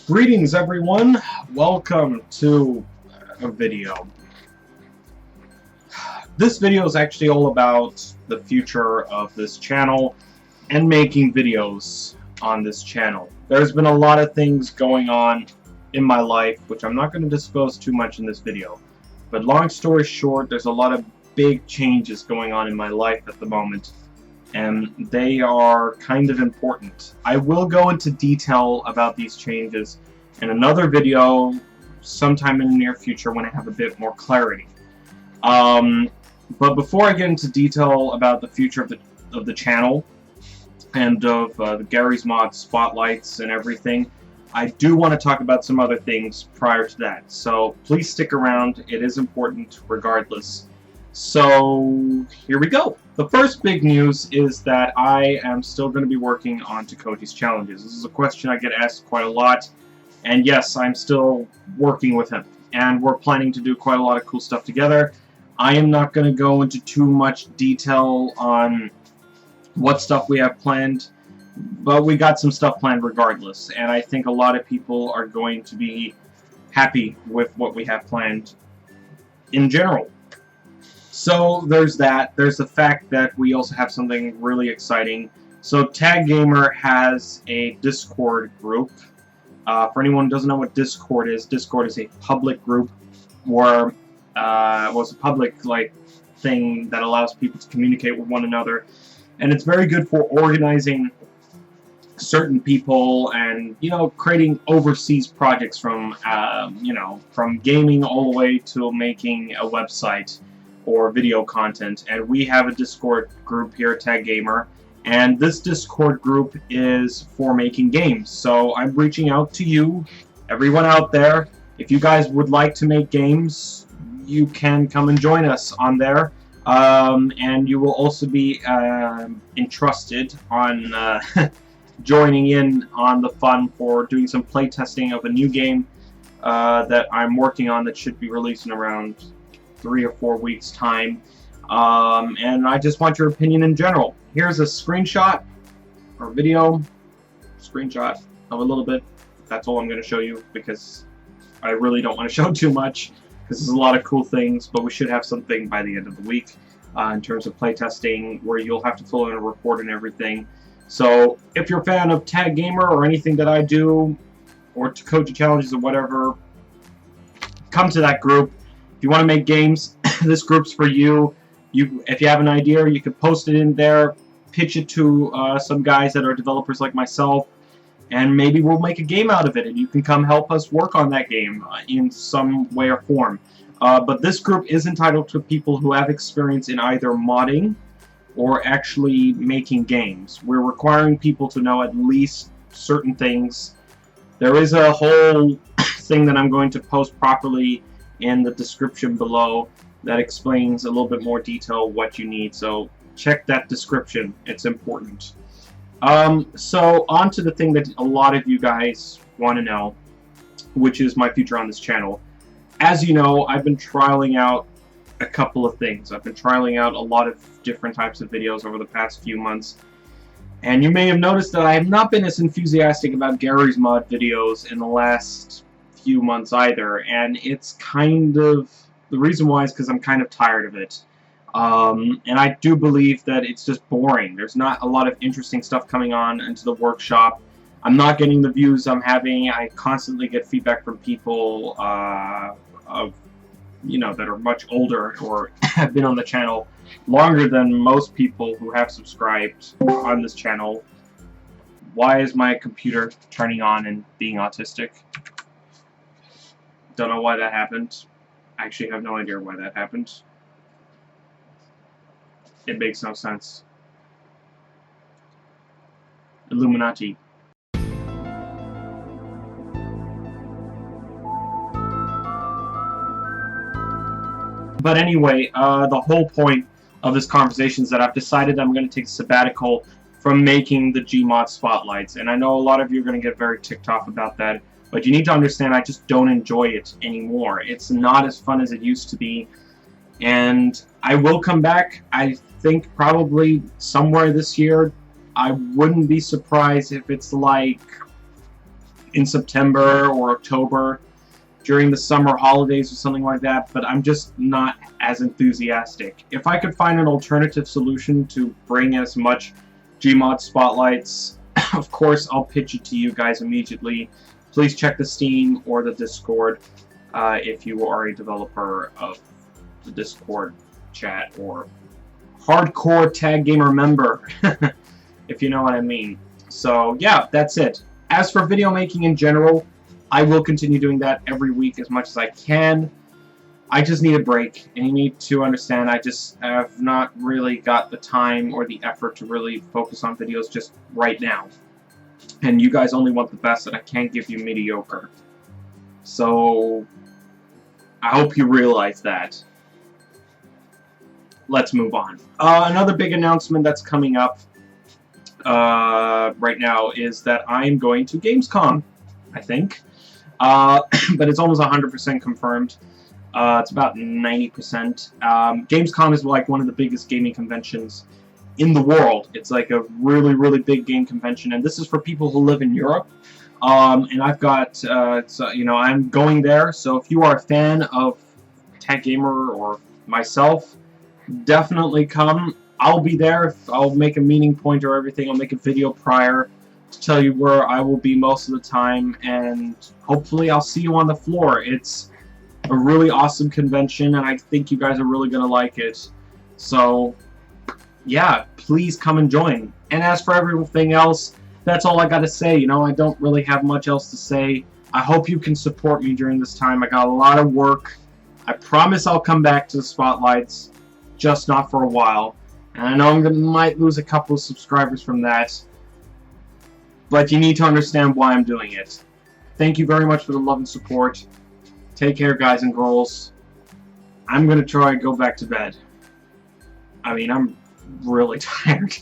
Greetings everyone, welcome to a video. This video is actually all about the future of this channel and making videos on this channel. There's been a lot of things going on in my life which I'm not going to disclose too much in this video. But long story short, there's a lot of big changes going on in my life at the moment, and they are kind of important. I will go into detail about these changes in another video sometime in the near future when I have a bit more clarity. But before I get into detail about the future of the channel and of the Garry's Mod spotlights and everything, I do want to talk about some other things prior to that. So please stick around, it is important regardless. So here we go. The first big news is that I am still going to be working on Takoji's challenges. This is a question I get asked quite a lot, and yes, I'm still working with him, and we're planning to do quite a lot of cool stuff together. I am not going to go into too much detail on what stuff we have planned, but we got some stuff planned regardless, and I think a lot of people are going to be happy with what we have planned in general. So there's that. There's the fact that we also have something really exciting. So Tag Gamer has a Discord group. For anyone who doesn't know what Discord is a public group where it's a public thing that allows people to communicate with one another, and it's very good for organizing certain people and creating overseas projects from from gaming all the way to making a website or video content. And we have a Discord group here at Tag Gamer, and this Discord group is for making games. So I'm reaching out to you, everyone out there. If you guys would like to make games, you can come and join us on there, and you will also be entrusted on joining in on the fun for doing some playtesting of a new game that I'm working on that should be released in around 3 or 4 weeks time, and I just want your opinion in general. Here's a screenshot or video screenshot of a little bit. That's all I'm going to show you because I really don't want to show too much because there's a lot of cool things, but we should have something by the end of the week in terms of playtesting where you'll have to fill in a report and everything. So if you're a fan of Tag Gamer or anything that I do or Takoji challenges or whatever, come to that group. If you want to make games, this group's for you. If you have an idea, you can post it in there, pitch it to some guys that are developers like myself, and maybe we'll make a game out of it, and you can come help us work on that game in some way or form. But this group is entitled to people who have experience in either modding or actually making games. We're requiring people to know at least certain things. There is a whole thing that I'm going to post properly in the description below that explains a little bit more detail what you need, so check that description, it's important. So on to the thing that a lot of you guys want to know, which is my future on this channel. As you know, I've been trialing out a couple of things. I've been trialing out a lot of different types of videos over the past few months, and you may have noticed that I have not been as enthusiastic about Garry's Mod videos in the last few months either, and it's kind of the reason why is because I'm kind of tired of it, and I do believe that it's just boring. There's not a lot of interesting stuff coming on into the workshop. I'm not getting the views I'm having. I constantly get feedback from people that are much older or have been on the channel longer than most people who have subscribed on this channel. Why is my computer turning on and being autistic? Don't know why that happened. I actually have no idea why that happened. It makes no sense. Illuminati. But anyway, the whole point of this conversation is that I've decided I'm going to take a sabbatical from making the Gmod spotlights, and I know a lot of you are going to get very ticked off about that. But you need to understand, I just don't enjoy it anymore. It's not as fun as it used to be. And I will come back, I think probably somewhere this year. I wouldn't be surprised if it's like in September or October during the summer holidays or something like that, but I'm just not as enthusiastic. If I could find an alternative solution to bring as much Gmod spotlights, of course I'll pitch it to you guys immediately. Please check the Steam or the Discord if you are a developer of the Discord chat or hardcore Tag Gamer member, if you know what I mean. So yeah, that's it. As for video making in general, I will continue doing that every week as much as I can. I just need a break, and you need to understand I just have not really got the time or the effort to really focus on videos just right now. And you guys only want the best, and I can't give you mediocre. So I hope you realize that. Let's move on. Another big announcement that's coming up right now is that I'm going to Gamescom, I think. But it's almost 100% confirmed. It's about 90%. Gamescom is like one of the biggest gaming conventions in the world. It's like a really, really big game convention, and this is for people who live in Europe. And I've got, so, you know, I'm going there, so if you are a fan of Tag Gamer or myself, definitely come. I'll be there. I'll make a meeting point or everything. I'll make a video prior to tell you where I will be most of the time, and hopefully I'll see you on the floor. It's a really awesome convention, and I think you guys are really going to like it. So, yeah, please come and join. And as for everything else, that's all I got to say. You know, I don't really have much else to say. I hope you can support me during this time. I got a lot of work. I promise I'll come back to the spotlights, just not for a while. And I know I might lose a couple of subscribers from that, but you need to understand why I'm doing it. Thank you very much for the love and support. Take care, guys and girls. I'm going to try and go back to bed. I mean, I'm really tired.